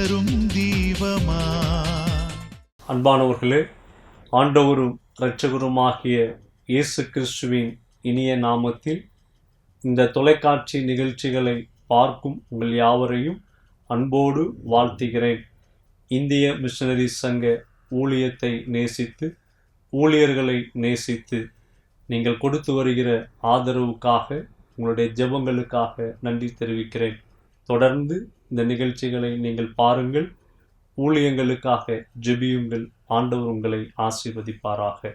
தரும் தீபமா. அன்பானவர்களே, ஆண்டவரும் இரட்சகருமாகிய இயேசு கிறிஸ்துவின் இனிய நாமத்தில் இந்த தொலைக்காட்சி நிகழ்ச்சிகளை பார்க்கும் உங்கள் யாவரையும் அன்போடு வாழ்த்துகிறேன். இந்திய மிஷனரி சங்க ஊழியத்தை நேசித்து, ஊழியர்களை நேசித்து நீங்கள் கொடுத்து வருகிற ஆதரவுக்காக, உங்களுடைய ஜெபங்களுக்காக நன்றி தெரிவிக்கிறேன். தொடர்ந்து இந்த நிகழ்ச்சிகளை நீங்கள் பாருங்கள், ஊழியங்களுக்காக ஜெபியுங்கள். ஆண்டவர் உங்களை ஆசீர்வதிப்பாராக.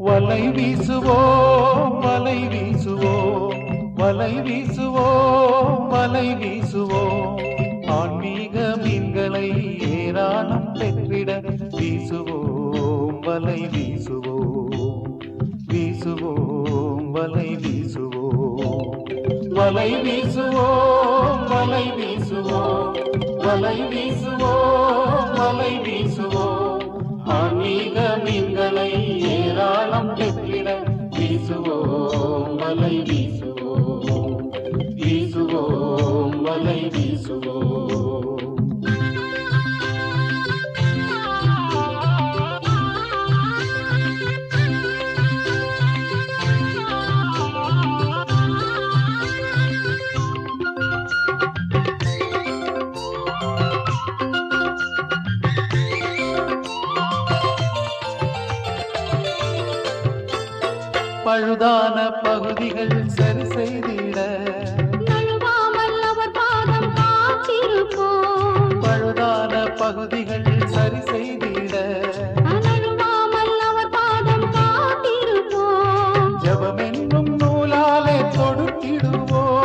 வலை வீசுவோம், வலை வீசுவோம், வலை வீசுவோம், வலை வீசுவோம். ஆன்மீக மீன்களை ஏராளம் பெற்றிட வீசுவோம், வலை வீசுவோம், வீசுவோம், வலை வீசுவோம். வலை வீசுவோம், வலை வீசுவோம், வலை வீசுவோம், வலை வீசுவோம். ஆன்மீக மீன்களை ஏராளம் பெற்றிட வீசுவோம், வலை வீசுவோம், வீசுவோம், வலை வீசுவோம். பழுதான பகுதிகள் சரி செய்திட நழுவாமல் அவர் பாதம் காத்திருப்போம். பழுதான பகுதிகள் சரி செய்திட நழுவாமல் அவர் பாதம் காத்திருப்போம். ஜெபம் என்னும் நூலாலே தொடுத்திடுவோம்,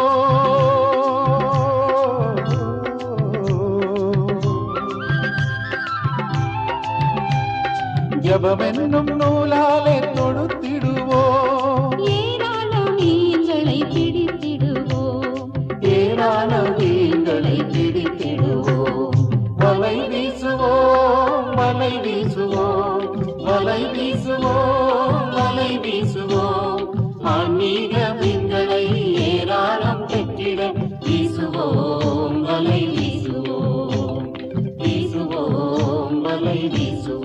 ஜெபம் என்னும் நூலாலே தொடுத்திடுவோம். ஏராளம் மீன்களை பிடித்திடுவோம், ஏராளம் மீன்களை பிடித்திடுவோம். வலை வீசுவோம், வலை வீசுவோம், வலை வீசுவோம், வலை வீசுவோம். ஆன்மீக மீன்களை ஏராளம் பெற்றிட வீசுவோம், வலை வீசுவோம், வீசுவோம், வலை வீசுவோம்.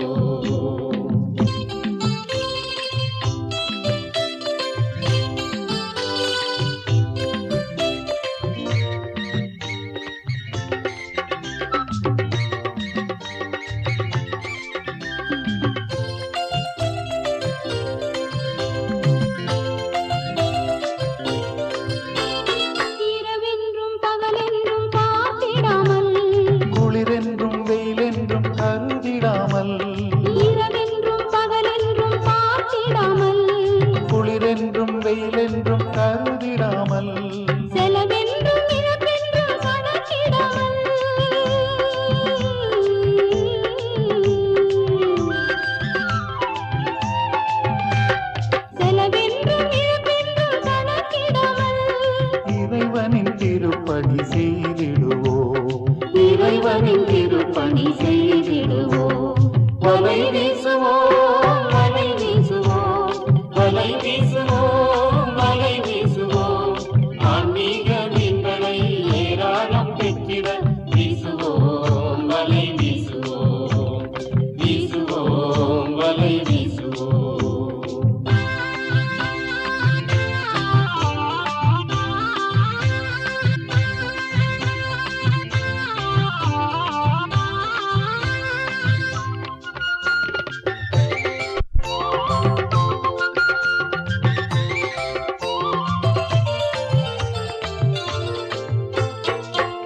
இரவென்றும் பகலென்றும் பார்த்திடாமல், குளிரென்றும் வெயிலென்றும் கருதிடாமல், இரவென்றும் பகலென்றும் பார்த்திடாமல், குளிரென்றும் வெயிலென்றும் கருதிடாமல், செலவென்றும் இழப்பென்றும் கணக்கிடாமல், செலவென்றும் இழப்பென்றும் கணக்கிடாமல், இறைவனின் திருப்பணி செய்திடுவோம், இறைவனின் திருப்பணி செய்திடுவோம். வலை வீசுவோம், வலை வீசுவோம், வலை வீசுவோம், வலை வீசுவோம். ஆன்மீக மீன்களை ஏராளம் பெற்றிட வீசுவோம், வலை வீசுவோம், வீசுவோம், வலை வீசுவோம்.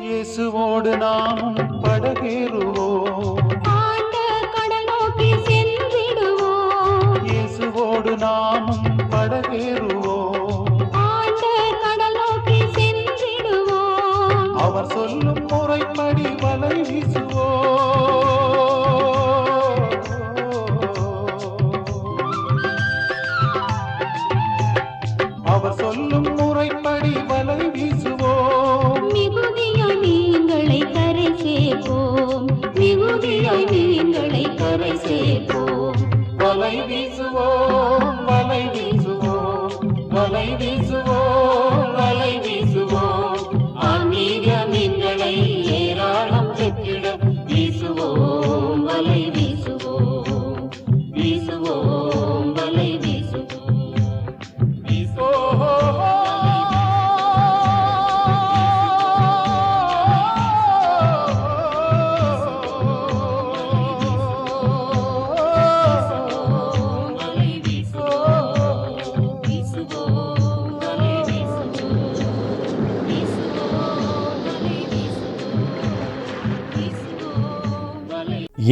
இயேசுவோடு நாமும் படகேறுவோம், ஆண்ட கடல் நோக்கி சென்றிடுவோம், இயேசுவோடு நாமும் படகேறுவோம். ஆண்ட கடல் நோக்கி சென்றிடுவோம். அவர் சொல்லும் முறைப்படி வலை வீசுவோம். மிகுதியாய் மீன்களை கரை சேர்ப்போம், மிகுதியாய் மீன்களை கரை சேர்ப்போம். வலை வீசுவோம், வலை வீசுவோம், வலை வீசுவோம், வலை வீசுவோம். ஆன்மீக மீன்களை ஏராளம் பெற்றிட வீசுவோம், வலை வீசுவோம், வீசுவோம், வலை வீசுவோம்.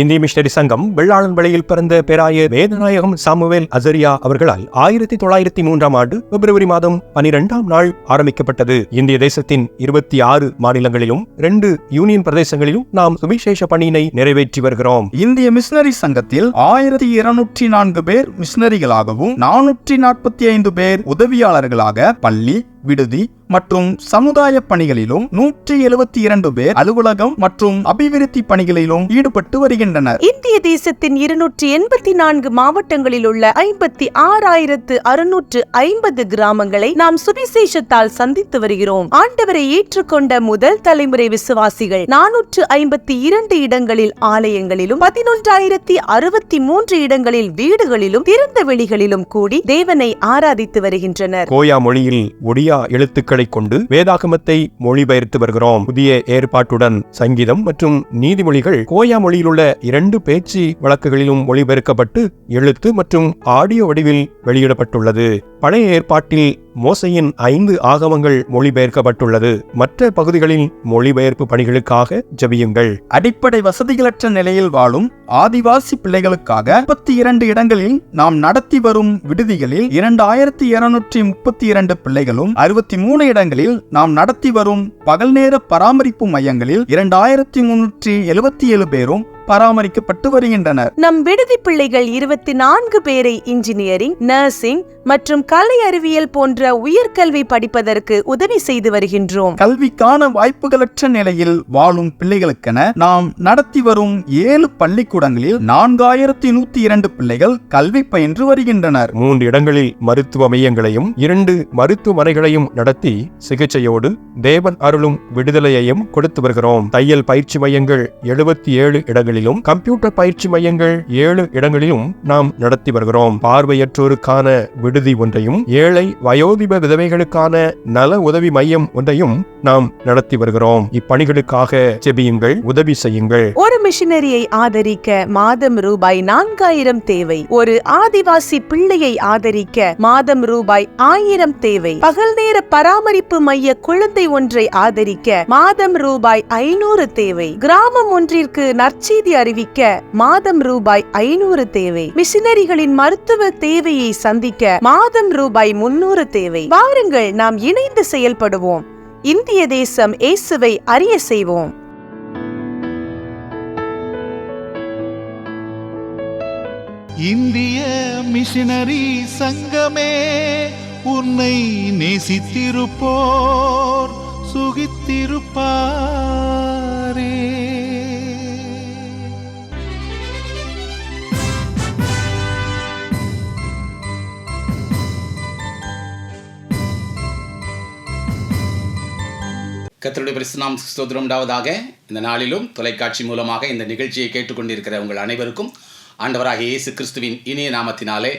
இந்திய மிஷனரி சங்கம் வெள்ளாளன் வழியில் பிறந்த பேராய வேதநாயகம் சாமுவேல் அசரியா அவர்களால் 1903 ஆண்டு பிப்ரவரி மாதம் 12ஆம் நாள் ஆரம்பிக்கப்பட்டது. இந்திய தேசத்தின் 26 மாநிலங்களிலும் 2 யூனியன் பிரதேசங்களிலும் நாம் சுவிசேஷ பணியினை நிறைவேற்றி வருகிறோம். இந்திய மிஷனரி சங்கத்தில் 1204 பேர் மிஷனரிகளாகவும் 445 பேர் உதவியாளர்களாக பள்ளி, விடுதி மற்றும் சமுதாய பணிகளிலும் 172 பேர் அலுவலகம் மற்றும் அபிவிருத்தி பணிகளிலும் ஈடுபட்டு வருகின்றனர். இந்திய தேசத்தின் 284 மாவட்டங்களில் உள்ள 56,650 கிராமங்களை நாம் சுவிசேஷத்தால் சந்தித்து வருகிறோம். ஆண்டவரை ஏற்றுக்கொண்ட முதல் தலைமுறை விசுவாசிகள் 452 இடங்களில் ஆலயங்களிலும் 11,063 இடங்களில் வீடுகளிலும் திறந்த வெளிகளிலும் கூடி தேவனை ஆராதித்து வருகின்றனர். கோயா மொழியில் ஒடியா எழுத்துக்களை கொண்டு வேதாகமத்தை மொழிபெயர்த்து வருகிறோம். புதிய ஏற்பாட்டுடன் சங்கீதம் மற்றும் நீதிமொழிகள் கோயா மொழியில் உள்ள 2 பேச்சு வழக்குகளிலும் மொழிபெயர்க்கப்பட்டு எழுத்து மற்றும் ஆடியோ வடிவில் வெளியிடப்பட்டுள்ளது. பழைய ஏற்பாட்டில் மோசையின் 5 ஆகமங்கள் மொழிபெயர்க்கப்பட்டுள்ளது. மற்ற பகுதிகளில் மொழிபெயர்ப்பு பணிகளுக்காக ஜெபியுங்கள். அடிப்படை வசதிகளற்ற நிலையில் வாழும் ஆதிவாசி பிள்ளைகளுக்காக 32 இடங்களில் நாம் நடத்தி வரும் விடுதிகளில் 2232 பிள்ளைகளும் 63 இடங்களில் நாம் நடத்தி வரும் பகல் நேர பராமரிப்பு மையங்களில் 2377 பேரும் பராமரிக்கப்பட்டு வருகின்றனர். நம் விடுதி பிள்ளைகள் 24 பேரை இன்ஜினியரிங், நர்சிங் மற்றும் கலை அறிவியல் போன்ற உயர்கல்வி படிப்பதற்கு உதவி செய்து வருகின்றோம். கல்விக்கான வாய்ப்புகளற்ற நிலையில் வாழும் பிள்ளைகளுக்கென நாம் நடத்தி வரும் 7 பள்ளிக்கூடங்களில் 4102 பிள்ளைகள் கல்வி பயின்று வருகின்றனர். 3 இடங்களில் மருத்துவ மையங்களையும் 2 மருத்துவமனைகளையும் நடத்தி சிகிச்சையோடு தேவன் அருளும் விடுதலையையும் கொடுத்து வருகிறோம். தையல் பயிற்சி மையங்கள் 77 இடங்களிலும் கம்ப்யூட்டர் பயிற்சி மையங்கள் 7 இடங்களிலும் நாம் நடத்தி வருகிறோம். பார்வையற்றோருக்கான விடுதி ஒன்றையும் ஏழை வயோதிப விதவைகளுக்கான நல உதவி மையம் ஒன்றையும் நாம் நடத்தி வருகிறோம். இப்பணிகளுக்காக ஜெபியுங்கள், உதவி செய்யுங்கள். ஒரு மிஷனரியை ஆதரிக்க மாதம் ரூபாய் 4000 தேவை. ஒரு ஆதிவாசி பிள்ளையை ஆதரிக்க மாதம் ரூபாய் 1000 தேவை. பகல் நேர பராமரிப்பு மைய குழந்தை ஒன்றை ஆதரிக்க மாதம் ரூபாய் 500 தேவை. கிராமம் ஒன்றிற்கு நற்செய்தி அறிவிக்க மாதம் ரூபாய் 500 தேவை. மிஷனரிகளின் மருத்துவ தேவையை சந்திக்க மாதம் ரூபாய் 300 தேவை. வாருங்கள், நாம் இணைந்து செயல்படுவோம். இந்திய தேசம் இயேசுவை அறிய செய்வோம். இந்திய மிஷனரி சங்கமே, உன்னை நேசித்திருப்போர் சுகித்திருப்பாரே. கர்த்தருடைய பரிசுத்த நாமத்துக்கு ஸ்தோத்திரம் உண்டாவதாக. இந்த நாளிலும் தொலைக்காட்சி மூலமாக இந்த நிகழ்ச்சியை கேட்டுக்கொண்டிருக்கிற உங்கள் அனைவருக்கும் ஆண்டவராகிய இயேசு கிறிஸ்துவின் இனிய நாமத்தினாலே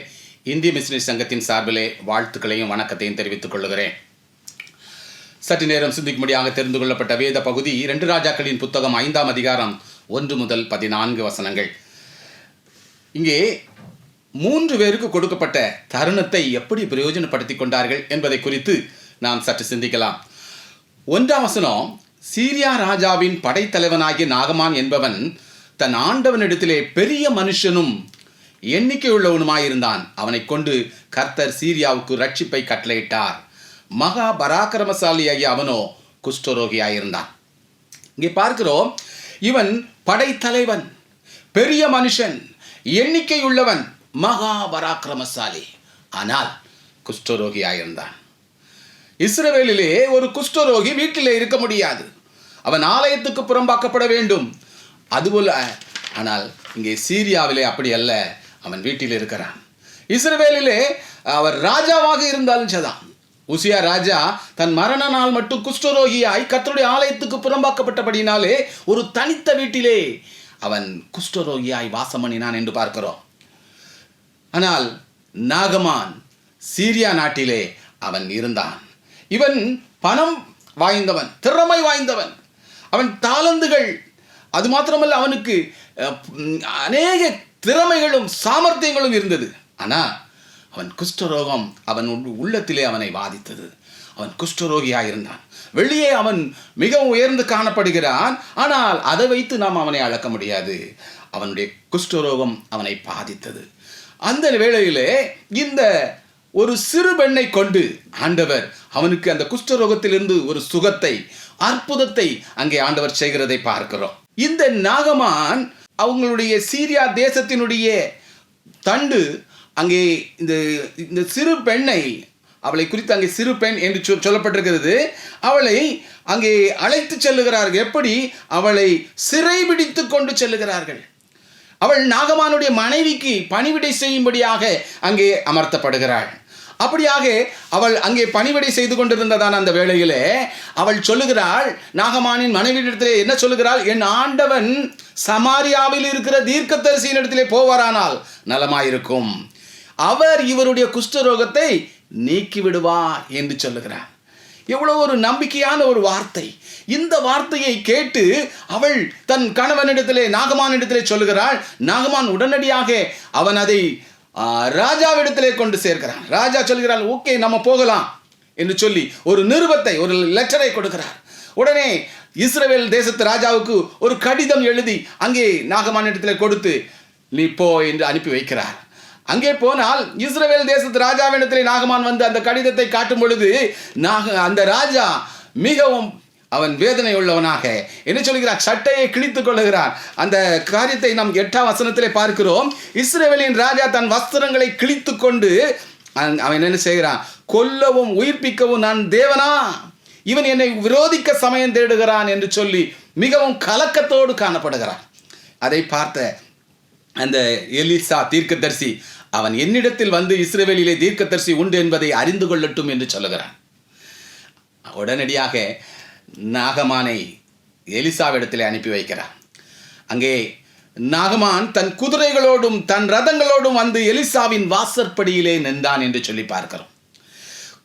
இந்திய மிஷனரி சங்கத்தின் சார்பிலே வாழ்த்துக்களையும் வணக்கத்தையும் தெரிவித்துக் கொள்கிறேன். சற்று நேரம் சிந்திக்கும்படியாக தெரிந்து கொள்ளப்பட்ட வேத பகுதி 2 ராஜாக்களின் புத்தகம் 5ஆம் அதிகாரம் 1 முதல் 14 வசனங்கள். இங்கே 3 பேருக்கு கொடுக்கப்பட்ட தருணத்தை எப்படி பிரயோஜனப்படுத்திக் கொண்டார்கள் என்பதை குறித்து நாம் சற்று சிந்திக்கலாம். 1ஆம் வசனம், சீரியா ராஜாவின் படைத்தலைவனாகிய நாகமான் என்பவன் தன் ஆண்டவனிடத்திலே பெரிய மனுஷனும் எண்ணிக்கையுள்ளவனுமாயிருந்தான். அவனை கொண்டு கர்த்தர் சீரியாவுக்கு ரட்சிப்பை கட்டளையிட்டார். மகா பராக்கிரமசாலியாகிய அவனோ குஷ்டரோகியாயிருந்தான். இங்கே பார்க்கிறோம், இவன் படைத்தலைவன், பெரிய மனுஷன், எண்ணிக்கையுள்ளவன், மகா பராக்கிரமசாலி. ஆனால் குஷ்டரோகியாயிருந்தான். இஸ்ரவேலிலே ஒரு குஷ்டரோகி வீட்டிலே இருக்க முடியாது. அவன் ஆலயத்துக்கு புறம்பாக்கப்பட வேண்டும். அதுபோல ஆனால் இங்கே சீரியாவிலே அப்படி அல்ல, அவன் வீட்டில் இருக்கிறான். இஸ்ரவேலிலே அவர் ராஜாவாக இருந்தாலும் சதான். உசியா ராஜா தன் மரண நாள் மட்டும் குஷ்டரோகியாய் கர்த்தருடைய ஆலயத்துக்கு புறம்பாக்கப்பட்டபடினாலே ஒரு தனித்த வீட்டிலே அவன் குஷ்டரோகியாய் வாசம் பண்ணினான் என்று பார்க்கிறோம். ஆனால் நாகமான் சீரியா நாட்டிலே அவன் இருந்தான். இவன் பணம் வாய்ந்தவன், திறமை வாய்ந்தவன், அவன் தாளந்துகள், அது மாத்திரமல்ல அவனுக்கு அநேக திறமைகளும் சாமர்த்தியங்களும் இருந்தது. ஆனால் அவன் குஷ்டரோகம் அவன் உள்ளத்திலே அவனை பாதித்தது. அவன் குஷ்டரோகியாக இருந்தான். வெளியே அவன் மிகவும் உயர்ந்து காணப்படுகிறான், ஆனால் அதை வைத்து நாம் அவனை அளக்க முடியாது. அவனுடைய குஷ்டரோகம் அவனை பாதித்தது. அந்த வேளையிலே இந்த ஒரு சிறு பெண்ணை கொண்டு ஆண்டவர் அவனுக்கு அந்த குஷ்டரோகத்திலிருந்து ஒரு சுகத்தை, அற்புதத்தை அங்கே ஆண்டவர் செய்கிறதை பார்க்கிறோம். இந்த நாகமான் அவங்களுடைய சீரியா தேசத்தினுடைய தண்டு அங்கே இந்த சிறு பெண்ணை, அவளை குறித்து அங்கே சிறு பெண் என்று சொல்லப்பட்டிருக்கிறது, அவளை அங்கே அழைத்து செல்லுகிறார்கள். எப்படி? அவளை சிறைபிடித்து கொண்டு செல்லுகிறார்கள். அவள் நாகமானுடைய மனைவிக்கு பணிவிடை செய்யும்படியாக அங்கே அமர்த்தப்படுகிறாள். அப்படியாக அவள் அங்கே பணிவிடை செய்து கொண்டிருந்ததான அந்த வேளையிலே அவள் சொல்லுகிறாள், நாகமானின் மனைவியிடத்திலே என்ன சொல்லுகிறாள்? என் ஆண்டவன் சமாரியாவில் இருக்கிற தீர்க்கதரிசியின் இடத்திலே போவாரானால் நலமாயிருக்கும், அவர் இவருடைய குஷ்டரோகத்தை நீக்கிவிடுவார் என்று சொல்லுகிறார். எவ்வளவு ஒரு நம்பிக்கையான ஒரு வார்த்தை. இந்த வார்த்தையை கேட்டு அவள் தன் கணவனிடத்திலே, நாகமானிடத்திலே சொல்லுகிறாள். நாகமான் உடனடியாக அவன் அதை ராஜாவிடத்திலே கொண்டு சேர்க்கிறான். ராஜா சொல்கிறாள், ஓகே நம்ம போகலாம் என்று சொல்லி ஒரு நிருபத்தை, ஒரு லெட்டரை கொடுக்கிறார். உடனே இஸ்ரவேல் தேசத்து ராஜாவுக்கு ஒரு கடிதம் எழுதி அங்கே நாகமானிடத்திலே கொடுத்து நீ போ என்று அனுப்பி வைக்கிறார். அங்கே போனால் இஸ்ரவேல் தேசத்து ராஜாவிடத்திலே நாகமான் வந்து அந்த கடிதத்தை காட்டும் பொழுது அந்த ராஜா மிகவும் அவன் வேதனை உள்ளவனாக என்ன சொல்கிறான்? சட்டையை கிழித்துக் கொள்ளுகிறான். அந்த காரியத்தை நாம் 8ஆம் வசனத்திலே பார்க்கிறோம். இஸ்ரவேலின் ராஜா தன் வஸ்திரங்களை கிழித்து கொண்டு அவன் என்ன செய்கிறான்? கொல்லவும் உயிர்ப்பிக்கவும் நான் தேவனா? இவன் என்னை விரோதிக்க சமயம் தேடுகிறான் என்று சொல்லி மிகவும் கலக்கத்தோடு காணப்படுகிறான். அதை பார்த்த அந்த எலிசா தீர்க்கதரிசி, அவன் என்னிடத்தில் வந்து இஸ்ரவேலிலே தீர்க்கதரிசி உண்டு என்பதை அறிந்து கொள்ளட்டும் என்று சொல்லுகிறான். உடனடியாக நாகமானை எலிசாவிடத்திலே அனுப்பி வைக்கிறான். அங்கே நாகமான் தன் குதிரைகளோடும் தன் ரதங்களோடும் வந்து எலிசாவின் வாசற்படியிலே நின்றான் என்று சொல்லி பார்க்கிறோம்.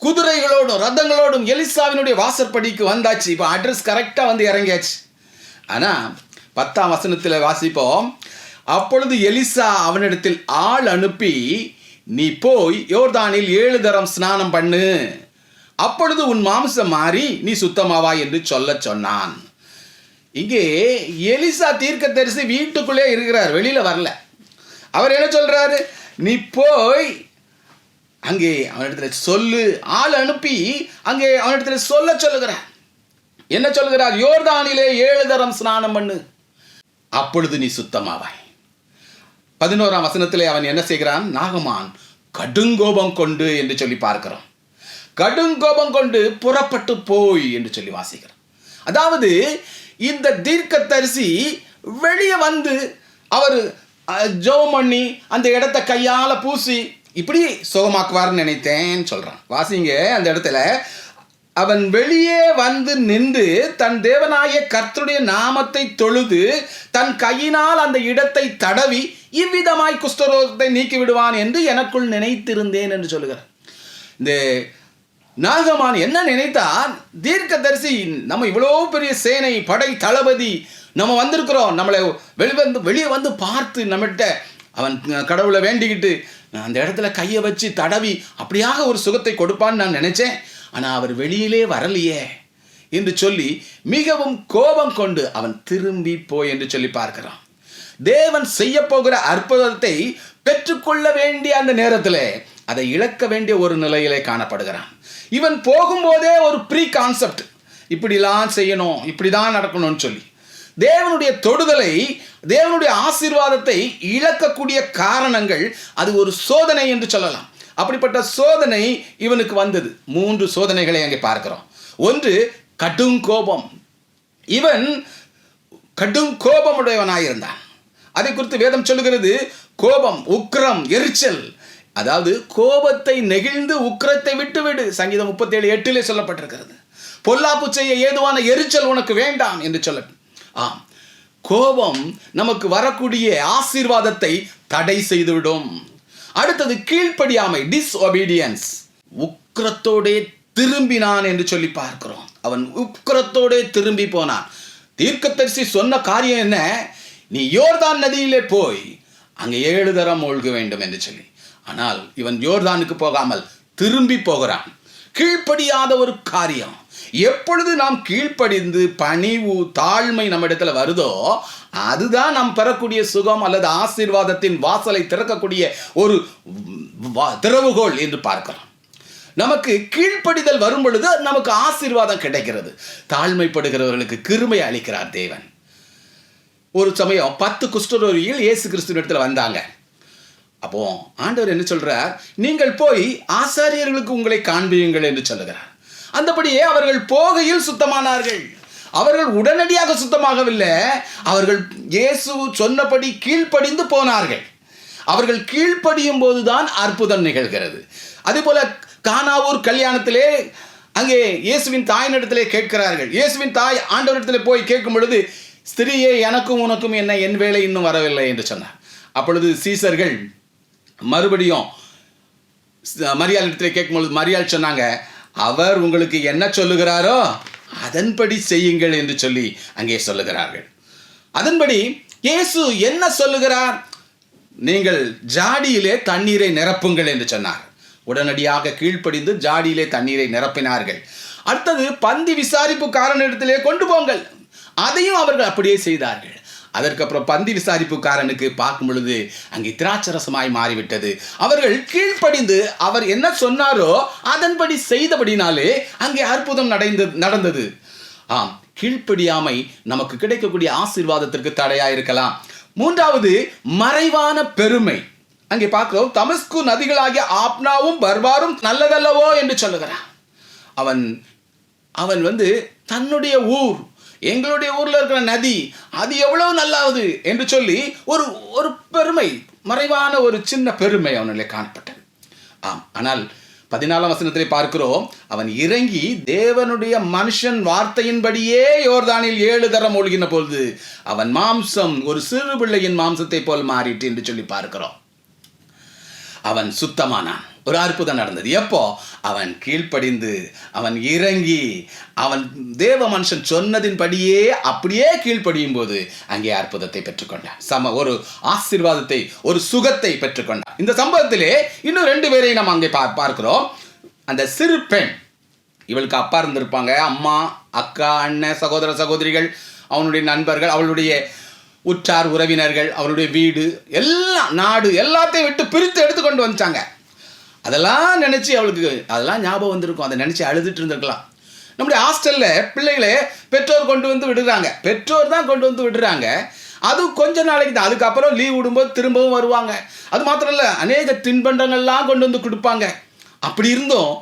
குதிரைகளோடும் ரதங்களோடும் எலிசாவினுடைய வாசற்படிக்கு வந்தாச்சு. இப்போ அட்ரஸ் கரெக்டாக வந்து இறங்கியாச்சு. ஆனால் 10ஆம் வசனத்தில் வாசிப்போம். அப்பொழுது எலிசா அவனிடத்தில் ஆள் அனுப்பி, நீ போய் யோர்தானில் 7 தரம் ஸ்நானம் பண்ணு, அப்பொழுது உன் மாம்சம் மாறி நீ சுத்தமாவாய் என்று சொல்ல சொன்னான். இங்கே எலிசா தீர்க்கதரிசி வீட்டுக்குள்ளே இருக்கிறார், வெளியில வரல. அவர் என்ன சொல்றாரு? நீ போய் அங்கே அவனிடத்துல சொல்லு. ஆள் அனுப்பி அங்கே அவனிடத்துல சொல்லுகிறார். என்ன சொல்லுகிறார்? யோர்தானிலே 7 தரம் ஸ்நானம் பண்ணு, அப்பொழுது நீ சுத்தமாவாய். 11ஆம் வசனத்திலே அவன் என்ன செய்கிறான்? நாகமான் கடுங்கோபம் கொண்டு என்று சொல்லி பார்க்கிறோம். கடுங்கோபம் கொண்டு புறப்பட்டு போய் என்று சொல்லி வாசிக்கிறோம். அதாவது இந்த தீர்க்கதரிசி வெளியே வந்து அவர் ஜெபம் பண்ணி அந்த இடத்தை கையால பூசி இப்படி சுகமாக்குவார்னு நினைத்தேன் சொல்றான். வாசிங்க அந்த இடத்துல. அவன் வெளியே வந்து நின்று தன் தேவனாய கர்த்தருடைய நாமத்தை தொழுது தன் கையினால் அந்த இடத்தை தடவி இவ்விதமாய் குஷ்டரோகத்தை நீக்கி விடுவான் என்று எனக்குள் நினைத்திருந்தேன் என்று சொல்லுகிறார். இந்த நாகமான் என்ன நினைத்தார்? தீர்க்கதரிசி, நம்ம இவ்வளோ பெரிய சேனை படை தளபதி, நம்ம வந்திருக்கிறோம், நம்மளை வெளியே வந்து பார்த்து நம்மகிட்ட அவன் கடவுளை வேண்டிக்கிட்டு அந்த இடத்துல கையை வச்சு தடவி அப்படியாக ஒரு சுகத்தை கொடுப்பான்னு நான் நினைச்சேன். ஆனால் அவர் வெளியிலே வரலையே என்று சொல்லி மிகவும் கோபம் கொண்டு அவன் திரும்பி போய் என்று சொல்லி பார்க்கிறான். தேவன் செய்ய போகிற அற்புதத்தை பெற்றுக்கொள்ள வேண்டிய அந்த நேரத்தில் அதை இழக்க வேண்டிய ஒரு நிலையிலே காணப்படுகிறான். இவன் போகும்போதே ஒரு ப்ரீ கான்செப்ட், இப்படிலாம் செய்யணும், இப்படிதான் நடக்கணும்னு சொல்லி தேவனுடைய தொடுதலை, தேவனுடைய ஆசீர்வாதத்தை இழக்கக்கூடிய காரணங்கள் அது ஒரு சோதனை என்று சொல்லலாம். அப்படிப்பட்ட சோதனை இவனுக்கு வந்தது. 3 சோதனைகளை அங்கே பார்க்கிறோம். ஒன்று, கடும் கோபம். இவன் கடும் கோபமுடையவனாயிருந்தான். அதை குறித்து வேதம் சொல்லுகிறது, கோபம், உக்கிரம், எரிச்சல். அதாவது கோபத்தை நெகிழ்ந்து உக்கிரத்தை விட்டுவிடு. சங்கீதம் 37:8 சொல்லப்பட்டிருக்கிறது. பொல்லாப்பு செய்ய ஏதுவான எரிச்சல் உனக்கு வேண்டாம் என்று சொல்ல. ஆம், கோபம் நமக்கு வரக்கூடிய ஆசீர்வாதத்தை தடை செய்துவிடும். அடுத்தது கீழ்ப்படியாமை, டிஸ்ஒபீடியன்ஸ். உக்கிரத்தோடே திரும்பினான் என்று சொல்லி பார்க்கிறோம். அவன் உக்கிரத்தோடே திரும்பி போனான். தீர்க்கதரிசி சொன்ன காரியம் என்ன? நீ யோர்தான் நதியிலே போய் அங்கே 7 தரம் மூழ்க வேண்டும் என்று சொல்லி. ஆனால் இவன் யோர்தானுக்கு போகாமல் திரும்பி போகிறான். கீழ்ப்படியாத ஒரு காரியம். எப்பொழுது நாம் கீழ்ப்படிந்து பணிவு, தாழ்மை நம்மிடத்துல வருதோ, அதுதான் நாம் பெறக்கூடிய சுகம் அல்லது ஆசீர்வாதத்தின் வாசலை திறக்கக்கூடிய ஒரு திறவுகோல் என்று பார்க்கிறோம். நமக்கு கீழ்ப்படிதல் வரும் பொழுது நமக்கு ஆசீர்வாதம் கிடைக்கிறது. தாழ்மைப்படுகிறவர்களுக்கு கிருபை அளிக்கிறார் தேவன். ஒரு சமயம் 10 குஷ்டரோகிகள் இயேசு கிறிஸ்துவினிடத்தில் வந்தாங்க. அப்போ ஆண்டவர் என்ன சொல்றார்? நீங்கள் போய் ஆசாரியர்களுக்கு உங்களை காண்பியுங்கள் என்று சொல்லுகிறார். அந்தபடியே அவர்கள் போகையில் சுத்தமானார்கள். அவர்கள் உடனடியாக சுத்தமாகவில்லை. அவர்கள் இயேசு சொன்னபடி கீழ்ப்படிந்து போனார்கள். அவர்கள் கீழ்ப்படியும் போதுதான் அற்புதம் நிகழ்கிறது. அதே போல கானாவூர் கல்யாணத்திலே அங்கே இயேசுவின் தாயினிடத்திலே கேட்கிறார்கள். இயேசுவின் தாய் ஆண்டவரிடத்திலே போய் கேட்கும் பொழுது, ஸ்திரியே, எனக்கும் உனக்கும் என்ன, என் வேலை இன்னும் வரவில்லை என்று சொன்னார். அப்பொழுது சீசர்கள் மறுபடியும் மரியாள் இடத்திலே கேட்கும் பொழுது மரியாள் சொன்னாங்க, அவர் உங்களுக்கு என்ன சொல்லுகிறாரோ அதன்படி செய்யுங்கள் என்று சொல்லி அங்கே சொல்லுகிறார்கள். அதன்படி இயேசு என்ன சொல்லுகிறார்? நீங்கள் ஜாடியிலே தண்ணீரை நிரப்புங்கள் என்று சொன்னார். உடனடியாக கீழ்ப்படிந்து ஜாடியிலே தண்ணீரை நிரப்பினார்கள். அடுத்தது, பந்தி விசாரிப்புக்காரனிடத்திலே கொண்டு போங்கள். அதையும் அவர்கள் அப்படியே செய்தார்கள். அதற்கப்புறம் பந்தி விசாரிப்புக்காரனுக்கு பார்க்கும் பொழுது அங்கே திராட்சரசமாய் மாறிவிட்டது. அவர்கள் கீழ்ப்படிந்து அவர் என்ன சொன்னாரோ அதன்படி செய்தபடினாலே அங்கே அற்புதம் நடந்தது. ஆம், கீழ்ப்படியாமை நமக்கு கிடைக்கக்கூடிய ஆசீர்வாதத்திற்கு தடையாக இருக்கலாம். 3வது, மறைவான பெருமை. அங்கே பார்க்கிறோம், தமஸ்கு நதிகளாகிய ஆப்னாவும் பர்பாரும் நல்லதல்லவோ என்று சொல்லுகிறான். அவன் தன்னுடைய ஊர், எங்களுடைய ஊரில் இருக்கிற நதி அது எவ்வளவு நல்லாவது என்று சொல்லி ஒரு பெருமை, மறைவான ஒரு சின்ன பெருமை அவனிலே காணப்பட்டது. ஆம், ஆனால் 14ஆம் வசனத்திலே பார்க்கிறோம், அவன் இறங்கி தேவனுடைய மனுஷன் வார்த்தையின்படியே யோர்தானில் 7 தரம் மூழ்கின பொழுது அவன் மாம்சம் ஒரு சிறு பிள்ளையின் மாம்சத்தை போல் மாறிட்டு என்று சொல்லி பார்க்கிறோம். அவன் சுத்தமானான். ஒரு அற்புதம் நடந்தது. எப்போ? அவன் கீழ்ப்படிந்து, அவன் இறங்கி, அவன் தேவ மனுஷன் சொன்னதின்படியே அப்படியே கீழ்ப்படியும் போது அங்கே அற்புதத்தை பெற்றுக்கொண்டான். ஒரு ஆசீர்வாதத்தை, ஒரு சுகத்தை பெற்றுக்கொண்டான். இந்த சம்பவத்திலே இன்னும் 2 பேரை நாம் அங்கே பார்க்கிறோம். அந்த சிறு பெண், இவளுக்கு அப்பா இருந்திருப்பாங்க, அம்மா, அக்கா, அண்ணன், சகோதர சகோதரிகள், அவனுடைய நண்பர்கள், அவளுடைய உற்றார் உறவினர்கள், அவளுடைய வீடு, எல்லாம் நாடு எல்லாத்தையும் விட்டு பிரித்து எடுத்து கொண்டு வந்துட்டாங்க. அதெல்லாம் நினச்சி அவளுக்கு அதெல்லாம் ஞாபகம் வந்திருக்கும். அதை நினச்சி அழுதுட்டு இருந்திருக்கலாம். நம்முடைய ஹாஸ்டலில் பிள்ளைகளை பெற்றோர் கொண்டு வந்து விடுறாங்க. பெற்றோர் தான் கொண்டு வந்து விடுறாங்க. அது கொஞ்ச நாளைக்கு தான். அதுக்கப்புறம் லீவ் விடும்போது திரும்பவும் வருவாங்க. அது மாத்திரம் இல்லை, அநேக தின்பண்டங்கள்லாம் கொண்டு வந்து கொடுப்பாங்க. அப்படி இருந்தும்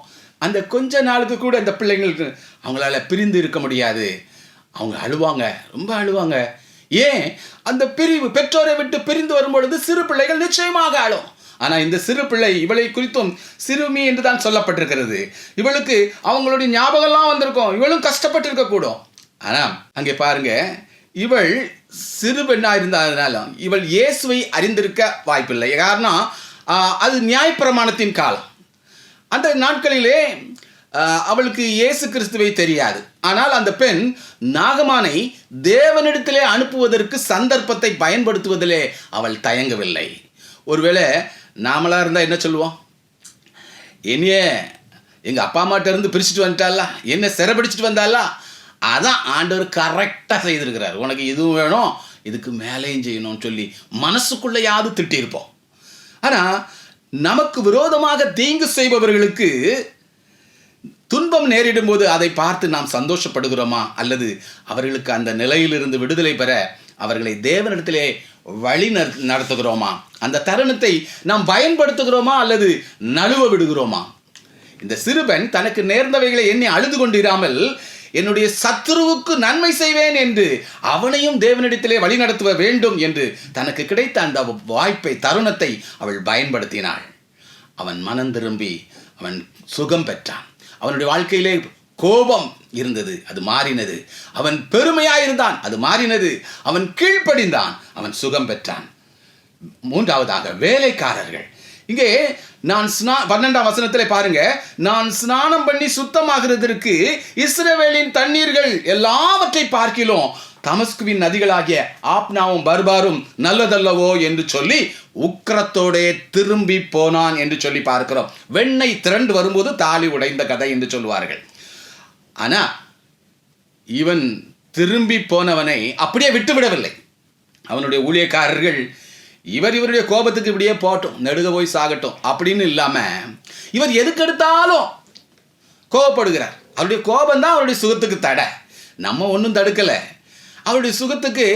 அந்த கொஞ்ச நாளுக்கு கூட இந்த பிள்ளைங்களுக்கு அவங்களால பிரிந்து இருக்க முடியாது. அவங்க அழுவாங்க, ரொம்ப அழுவாங்க. ஏன்? அந்த பிரிவு, பெற்றோரை விட்டு பிரிந்து வரும்பொழுது சிறு பிள்ளைகள் நிச்சயமாக அழும். ஆனால் இந்த சிறு பிள்ளை, இவளை குறித்தும் சிறுமி என்று தான் சொல்லப்பட்டிருக்கிறது. இவளுக்கு அவங்களுடைய ஞாபகம்லாம் வந்திருக்கும். இவளும் கஷ்டப்பட்டு இருக்கக்கூடும். ஆனால் அங்கே பாருங்க, இவள் சிறு பெண்ணாக இருந்ததுனாலும் இவள் இயேசுவை அறிந்திருக்க வாய்ப்பில்லை. காரணம், அது நியாயப்பிரமாணத்தின் காலம். அந்த நாட்களிலே அவளுக்கு இயேசு கிறிஸ்துவை தெரியாது. ஆனால் அந்த பெண் நாகமானை தேவனிடத்திலே அனுப்புவதற்கு சந்தர்ப்பத்தை பயன்படுத்துவதிலே அவள் தயங்கவில்லை. ஒருவேளை நாமளாக இருந்தால் என்ன சொல்லுவோம்? என்னையே எங்கள் அப்பா அம்மாட்ட இருந்து பிரிச்சுட்டு வந்துட்டால, என்ன சிறைப்பிடிச்சிட்டு வந்தால, அதான் ஆண்டவர் கரெக்டாக செய்திருக்கிறார். உனக்கு இதுவும் வேணும், இதுக்கு மேலேயும் செய்யணும்னு சொல்லி மனசுக்குள்ளையாவது திட்டியிருப்போம். ஆனால் நமக்கு விரோதமாக தீங்கு செய்பவர்களுக்கு துன்பம் நேரிடும் போது அதை பார்த்து நாம் சந்தோஷப்படுகிறோமா, அல்லது அவர்களுக்கு அந்த நிலையிலிருந்து விடுதலை பெற அவர்களை தேவனிடத்திலே வழி நடத்துகிறோமா? அந்த தருணத்தை நாம் பயன்படுத்துகிறோமா அல்லது நழுவ விடுகிறோமா? இந்த சிறுபெண் தனக்கு நேர்ந்தவைகளை எண்ணி அழுது கொண்டிராமல் என்னுடைய சத்துருவுக்கு நன்மை செய்வேன் என்று அவனையும் தேவனிடத்திலே வழி நடத்துவ வேண்டும் என்று தனக்கு கிடைத்த அந்த வாய்ப்பை, தருணத்தை அவள் பயன்படுத்தினாள். அவன் மனம் திரும்பி அவன் சுகம் பெற்றான். அவனுடைய வாழ்க்கையிலே கோபம் இருந்தது, அது மாறினது. அவன் பெருமையாயிருந்தான், அது மாறினது. அவன் கீழ்ப்படிந்தான், அவன் சுகம் பெற்றான். மூன்றாவதாக வேலைக்காரர்கள். இங்கே நான் 12ஆம் வசனத்தில் பாருங்க, நான் ஸ்நானம் பண்ணி சுத்தமாகிறதற்கு இஸ்ரவேலின் தண்ணீர்கள் எல்லாவற்றை பார்க்கிலும் தமஸ்குவின் நதிகளாகிய ஆப்னாவும் பர்பாரும் நல்லதல்லவோ என்று சொல்லி உக்கிரத்தோடே திரும்பி போனான் என்று சொல்லி பார்க்கிறோம். வெண்ணெய் திரண்டு வரும்போது தாலி உடைந்த கதை என்று சொல்வார்கள். ஆனா இவன் திரும்பி போனவனை அப்படியே விட்டுவிடவில்லை. அவனுடைய ஊழியக்காரர்கள் இவருடைய கோபத்துக்கு இப்படியே போட்டோம், நெடுக போய் சாகட்டும் அப்படின்னு இல்லாம இவர் எதுக்கெடுத்தாலும் கோபப்படுகிறார். அவருடைய கோபம் தான் அவருடைய சுகத்துக்கு தடை. நம்ம ஒன்றும் தடுக்கலை. அவருடைய சுகத்துக்கு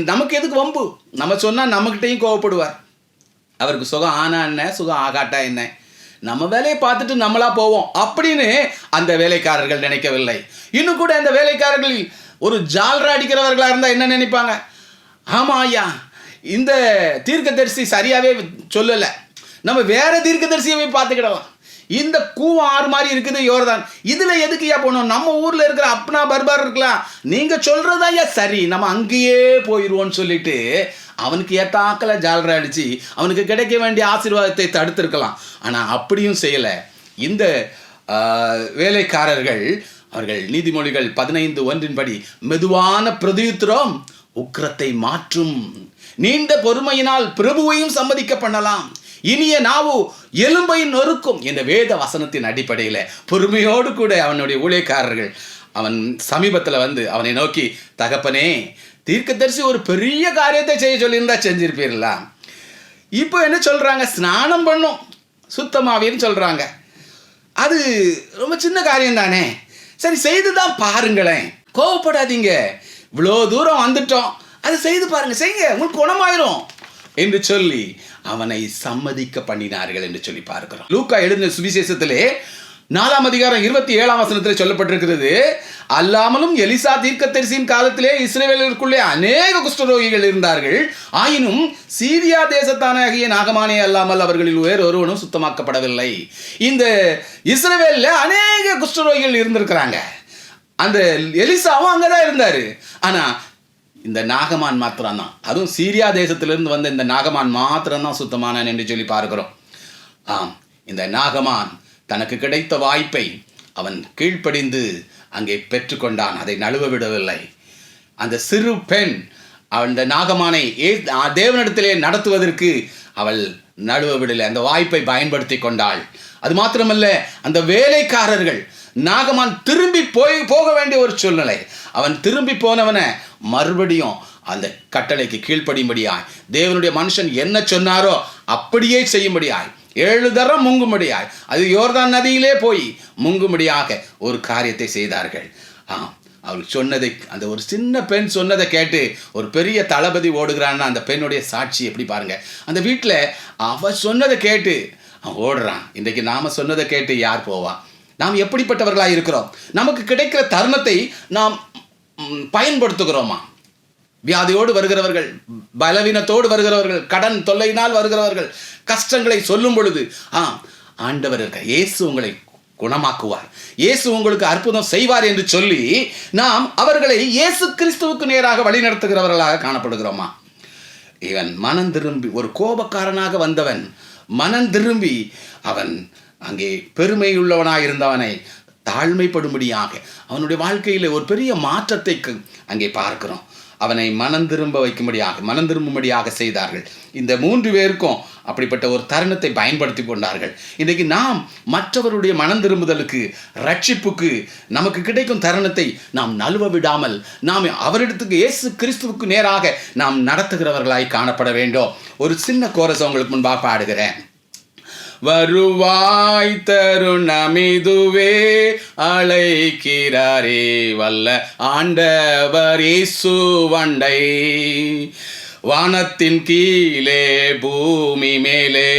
நமக்கு எதுக்கு வம்பு? நம்ம சொன்னால் நம்மகிட்டையும் கோவப்படுவார். அவருக்கு சுகம் ஆனா என்ன, சுகம் ஆகாட்டா என்ன, நம்ம வேலையை பார்த்துட்டு நம்மளா போவோம் அப்படின்னு அந்த வேலைக்காரர்கள் நினைக்கவில்லை. இன்னும் கூட அந்த வேலைக்காரர்கள் ஒரு ஜால்ரா அடிக்கிறவர்களாக இருந்தால் என்ன நினைப்பாங்க? ஆமாம் ஐயா, இந்த தீர்க்கதரிசி சரியாகவே சொல்லலை, நம்ம வேற தீர்க்கதரிசியை போய் பார்த்துக்கிடலாம். இந்த கூவம் ஆறு மாதிரி இருக்குது யோர்தான், இதில் எதுக்குயா போகணும்? நம்ம ஊரில் இருக்கிற அப்னா பர்பார் இருக்கலாம், நீங்கள் சொல்கிறதா ஐயா சரி, நம்ம அங்கேயே போயிடுவோன்னு சொல்லிட்டு அவனுக்கு ஏத்தாக்கல ஜால்ரா அடித்து அவனுக்கு கிடைக்க வேண்டிய ஆசீர்வாதத்தை தடுத்திருக்கலாம். ஆனால் அப்படியும் செய்யலை. இந்த வேலைக்காரர்கள் அவர்கள் நீதிமொழிகள் 15:1 மெதுவான பிரதியுத்திரம் உக்கிரத்தை மாற்றும், நீண்ட பொறுமையினால் பிரபுவையும் சம்மதிக்க பண்ணலாம், இனிய நாவு எலும்பை நொறுக்கும் என்ற வேத வசனத்தின் அடிப்படையில் பொறுமையோடு கூட அவனுடைய ஊழியக்காரர்கள் அவன் சமீபத்தில் வந்து அவனை நோக்கி, தகப்பனே, தீர்க்கதரிசி ஒரு பெரிய காரியத்தை செய்ய சொல்லியிருந்தா செஞ்சிருப்பீர்களா? இப்போ என்ன சொல்கிறாங்க? ஸ்நானம் பண்ணும் சுத்தமாவின்னு சொல்கிறாங்க. அது ரொம்ப சின்ன காரியம் தானே, சரி செய்து தான் பாருங்களேன், கோவப்படாதீங்க, இவ்வளோ தூரம் வந்துட்டோம், அதை செய்து பாருங்க, செய்யுங்க, உங்களுக்கு குணமாயிரும் என்று சொல்லி அவனை சம்மதிக்க பண்ணினார்கள் என்று சொல்லி பார்க்கிறோம். லூக்கா எழுதின சுவிசேஷத்திலே 4ஆம் அதிகாரம் 27ஆம் வசனத்தில் சொல்லப்பட்டிருக்கிறது, அல்லாமலும் எலிசா தீர்க்கதரிசியின் காலத்திலே இஸ்ரவேலருக்குள்ளே அநேக குஷ்டரோகிகள் இருந்தார்கள், ஆயினும் சீரியா தேசத்தானாகிய நாகமானே அல்லாமல் அவர்களில் வேறு ஒருவனும் சுத்தமாக்கப்படவில்லை. இந்த இஸ்ரவேலில் அநேக குஷ்டரோகிகள் இருந்திருக்கிறாங்க. அந்த எலிசாவும் அங்கதான் இருந்தாரு. ஆனா இந்த நாகமான் மாத்திரம்தான், அதுவும் சீரியா தேசத்திலிருந்து வந்த இந்த நாகமான் மாத்திரம்தான் சுத்தமானான் என்று சொல்லி பார்க்கிறோம். இந்த நாகமான் தனக்கு கிடைத்த வாய்ப்பை அவன் கீழ்ப்படிந்து அங்கே பெற்றுக்கொண்டான், அதை நழுவ விடவில்லை. அந்த சிறு பெண் அந்த நாகமானை தேவனிடத்திலே நடத்துவதற்கு அவள் நழுவ விடலை, அந்த வாய்ப்பை பயன்படுத்தி கொண்டாள். அது மாத்திரமல்ல, அந்த வேலைக்காரர்கள் நாகமான் திரும்பி போக வேண்டிய ஒரு சூழ்நிலை, அவன் திரும்பி போனவனை மறுபடியும் அந்த கட்டளைக்கு கீழ்ப்படியும்படியாய், தேவனுடைய மனுஷன் என்ன சொன்னாரோ அப்படியே செய்யும்படியாய், 7 தரம் முங்கும்படியாய், அது யோர்தான் நதியிலே போய் முங்கும்படியாக ஒரு காரியத்தை செய்தார்கள். அவள் சொன்னதை, அந்த ஒரு சின்ன பெண் சொன்னதை கேட்டு ஒரு பெரிய தளபதி ஓடுகிறான்னா அந்த பெண்ணுடைய சாட்சி எப்படி பாருங்க. அந்த வீட்டில் அவள் சொன்னதை கேட்டு அவன் ஓடுறான். இன்றைக்கு நாம் சொன்னதை கேட்டு யார் போவா? நாம் எப்படிப்பட்டவர்களாக இருக்கிறோம்? நமக்கு கிடைக்கிற தருணத்தை நாம் பயன்படுத்துகிறோமா? வியாதியோடு வருகிறவர்கள், பலவீனத்தோடு வருகிறவர்கள், கடன் தொல்லையினால் வருகிறவர்கள், கஷ்டங்களை சொல்லும் பொழுது ஆண்டவர் இருக்க, இயேசு உங்களை குணமாக்குவார், இயேசு உங்களுக்கு அற்புதம் செய்வார் என்று சொல்லி நாம் அவர்களை இயேசு கிறிஸ்துவுக்கு நேராக வழிநடத்துகிறவர்களாக காணப்படுகிறோமா? இவன் மனம் திரும்பி, ஒரு கோபக்காரனாக வந்தவன் மனம் திரும்பி அவன் அங்கே பெருமையுள்ளவனாயிருந்தவனை தாழ்மைப்படும்படியாக அவனுடைய வாழ்க்கையில் ஒரு பெரிய மாற்றத்தை அங்கே பார்க்கிறோம். அவனை மனம் திரும்பும்படியாக செய்தார்கள். இந்த 3 பேருக்கும் அப்படிப்பட்ட ஒரு தருணத்தை பயன்படுத்தி கொண்டார்கள். இன்றைக்கு நாம் மற்றவருடைய மனம் திரும்புதலுக்கு, ரட்சிப்புக்கு நமக்கு கிடைக்கும் தருணத்தை நாம் நழுவ விடாமல் நாம் அவரிடத்துக்கு, இயேசு கிறிஸ்துவுக்கு நேராக நாம் நடத்துகிறவர்களாய் காணப்பட வேண்டும். ஒரு சின்ன கோரஸ் உங்களுக்கு முன்பாக பாடுகிறேன். வருவாய் தருணமிதுவே அழைக்கிறாரே வல்ல ஆண்டவர் இயேசு வண்டை. வானத்தின் கீழே பூமி மேலே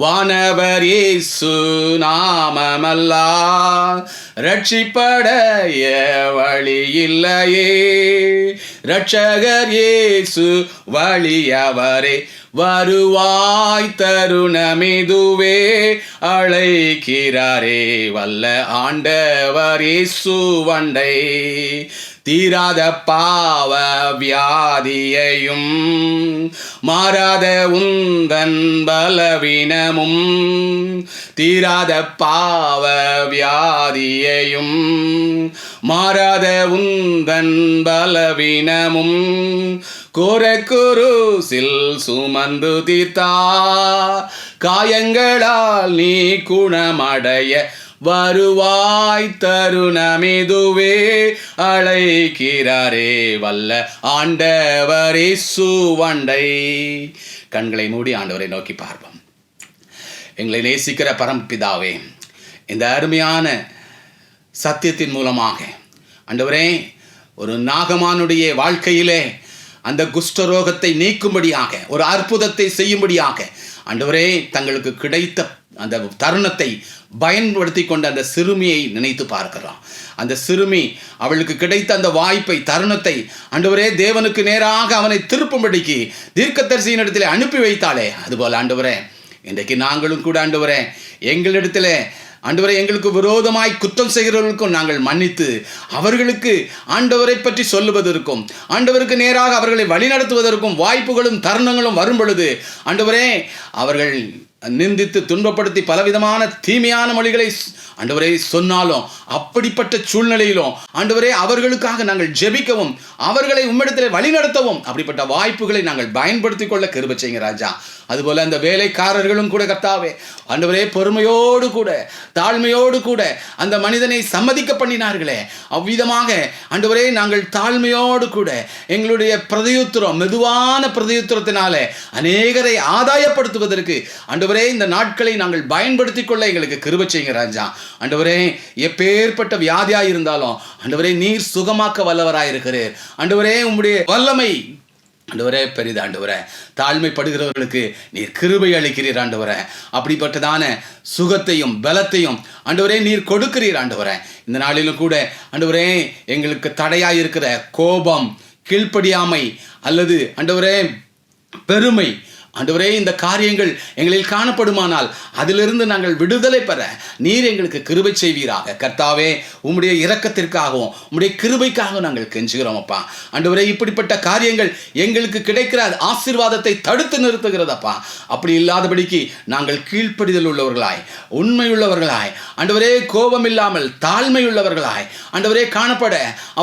வானவர் இயேசு நாமமல்லா ரட்சிப்படைய வழி இல்லையே. ரட்சகர் இயேசு வழியவரே வருவாய் தருணமிதுவே அழைக்கிறாரே வல்ல ஆண்டவர் இயேசு வண்டை. தீராத பாவ வியாதியையும் மாறாத உந்தன் பலவீனமும் தீராத பாவ வியாதியையும் மாறாத உந்தன் பலவீனமும் கோரக்குருசில் சுமந்து தீர்த்தா காயங்களால் நீ குணமடைய வருவாய் தருணமிதுவே அழைக்கிறாரே வல்ல ஆண்டவர் இயேசு வண்டை. கண்களை மூடி ஆண்டவரை நோக்கி பார்ப்போம். எங்களை நேசிக்கிற பரம்பிதாவே, இந்த அருமையான சத்தியத்தின் மூலமாக ஆண்டவரே ஒரு நாகமானுடைய வாழ்க்கையிலே அந்த குஷ்டரோகத்தை நீக்கும்படியாக ஒரு அற்புதத்தை செய்யும்படியாக ஆண்டவரே தங்களுக்கு கிடைத்த அந்த தருணத்தை பயன்படுத்தி கொண்ட அந்த சிறுமியை நினைத்து பார்க்கிறோம். அந்த சிறுமி அவளுக்கு கிடைத்த அந்த வாய்ப்பை தருணத்தை ஆண்டவரே தேவனுக்கு நேராக அவனை திருப்பும்படிக்கு தீர்க்கதரிசியின் இடத்திலே அனுப்பி வைத்தாளே, அதுபோல் ஆண்டவரே இன்றைக்கு நாங்களும் கூட ஆண்டவரே எங்களிடத்திலே ஆண்டவரை எங்களுக்கு விரோதமாய் குற்றம் செய்கிறவர்களுக்கும் நாங்கள் மன்னித்து அவர்களுக்கு ஆண்டவரை பற்றி சொல்லுவதற்கும் ஆண்டவருக்கு நேராக அவர்களை வழிநடத்துவதற்கும் வாய்ப்புகளும் தருணங்களும் வரும் பொழுது ஆண்டவரே அவர்கள் நிந்தித்து துன்பப்படுத்தி பலவிதமான தீமையான மொழிகளை ஆண்டவரே சொன்னாலும் அப்படிப்பட்ட சூழ்நிலையிலும் ஆண்டவரே அவர்களுக்காக நாங்கள் ஜெபிக்கவும் அவர்களை உம்மிடத்திலே வழிநடத்தவும் அப்படிப்பட்ட வாய்ப்புகளை நாங்கள் பயன்படுத்திக் கொள்ள கிருபை செய்யுங்க ராஜா. அதுபோல அந்த வேலைக்காரர்களும் கூட கர்த்தாவே ஆண்டவரே பொறுமையோடு கூட தாழ்மையோடு கூட அந்த மனிதனை சம்மதிக்க பண்ணினார்களே, அவ்விதமாக ஆண்டவரே நாங்கள் தாழ்மையோடு கூட எங்களுடைய பிரதியுத்திரம் மெதுவான பிரதியுத்திரத்தினாலே அநேகரை ஆதாயப்படுத்துவதற்கு ஆண்டவரே இந்த நாட்களை நாங்கள் பயன்படுத்திக் கொள்ள எங்களுக்கு கிருபை செய்யுங்க ராஜா. ஆண்டவரே எப்பேற்பட்ட வியாதியாய் இருந்தாலும் ஆண்டவரே நீர் சுகமாக்க வல்லவராயிருக்கிறீர். ஆண்டவரே உம்முடைய வல்லமை ஆண்டவரே பெரிது. ஆண்டவரே தாழ்மைப்படுகிறவர்களுக்கு நீர் கிருபை அளிக்கிறீர் ஆண்டவரே. அப்படிப்பட்டதான சுகத்தையும் பலத்தையும் ஆண்டவரே நீர் கொடுக்கிறீர் ஆண்டவரே. இந்த நாளிலும் கூட ஆண்டவரே எங்களுக்கு தடையாயிருக்கிற கோபம், கீழ்ப்படியாமை அல்லது ஆண்டவரே பெருமை ஆண்டவரே இந்த காரியங்கள் எங்களில் காணப்படுமானால் அதிலிருந்து நாங்கள் விடுதலை பெற நீர் எங்களுக்கு கிருபை செய்வீராக. கர்த்தாவே உம்முடைய இரக்கத்திற்காகவும் உம்முடைய கிருபைக்காகவும் நாங்கள் கெஞ்சுகிறோம் அப்பா. ஆண்டவரே இப்படிப்பட்ட காரியங்கள் எங்களுக்கு கிடைக்கிற ஆசீர்வாதத்தை தடுத்து நிறுத்துகிறதப்பா. அப்படி இல்லாதபடிக்கு நாங்கள் கீழ்ப்படிதல் உள்ளவர்களாய் உண்மையுள்ளவர்களாய் ஆண்டவரே கோபம் இல்லாமல் தாழ்மையுள்ளவர்களாய் ஆண்டவரே காணப்பட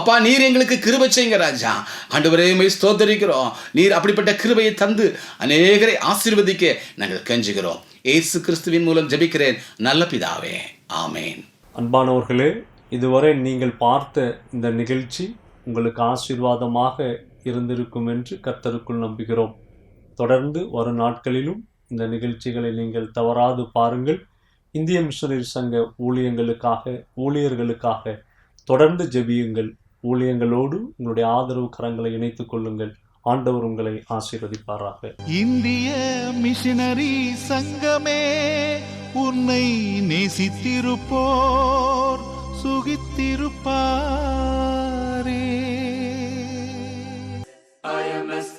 அப்பா நீர் எங்களுக்கு கிருபை செய்யுங்க ராஜா. ஆண்டவரே உம்மை ஸ்தோத்திரிக்கிறோம். நீர் அப்படிப்பட்ட கிருபையை தந்து அநேக ஆசீர்வதிக்க நாங்கள் கெஞ்சுகிறோம். இயேசு கிறிஸ்துவின் மூலம் ஜெபிக்கிறேன் நல்ல பிதாவே, ஆமேன். அன்பானவர்களே, இதுவரை நீங்கள் பார்த்த இந்த நிகழ்ச்சி உங்களுக்கு ஆசீர்வாதமாக இருந்திருக்கும் என்று கர்த்தருக்குள் நம்புகிறோம். தொடர்ந்து வரும் நாட்களிலும் இந்த நிகழ்ச்சிகளை நீங்கள் தவறாது பாருங்கள். இந்திய மிஷனரி சங்க ஊழியர்களுக்காக தொடர்ந்து ஜெபியுங்கள். ஊழியங்களோடு உங்களுடைய ஆதரவு கரங்களை இணைத்துக் கொள்ளுங்கள். ஆண்டவர் உங்களை ஆசீர்வதிப்பாராக. இந்திய மிஷனரி சங்கமே உன்னை நேசித்திருப்போர் சுகித்திருப்பாரே. IMS